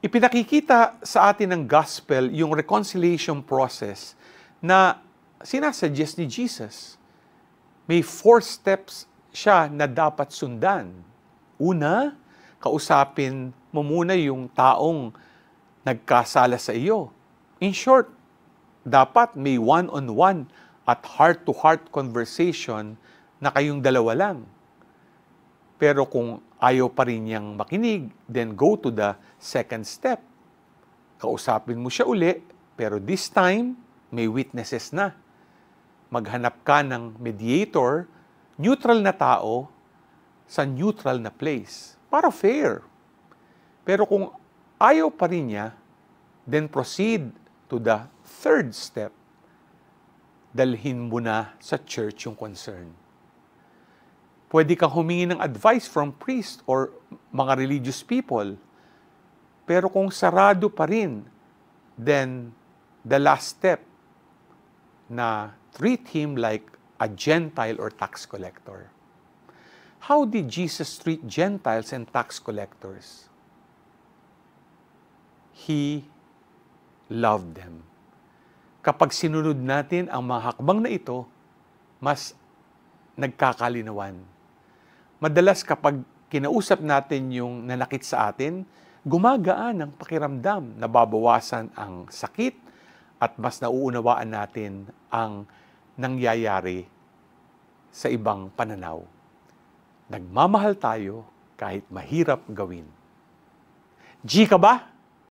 Ipinakikita sa atin ng gospel yung reconciliation process na sinasuggest ni Jesus. May 4 steps siya na dapat sundan. Una, kausapin mo muna yung taong nagkasala sa iyo. In short, dapat may one-on-one at heart-to-heart conversation na kayong dalawa lang. Pero kung ayaw pa rin niyang makinig, then go to the second step. Kausapin mo siya uli, pero this time, may witnesses na. Maghanap ka ng mediator, neutral na tao, sa neutral na place. Para fair. Pero kung ayaw pa rin niya, then proceed to the third step. Dalhin mo na sa church yung concern. Pwede kang humingi ng advice from priest or mga religious people. Pero kung sarado pa rin, then the last step na treat him like a Gentile or tax collector. How did Jesus treat Gentiles and tax collectors? He loved them. Kapag sinunod natin ang mga hakbang na ito, mas nagkakalinawan. Madalas kapag kinausap natin yung nanakit sa atin, gumagaan ang pakiramdam, nababawasan ang sakit, at mas nauunawaan natin ang nangyayari sa ibang pananaw. Nagmamahal tayo kahit mahirap gawin. G ka ba?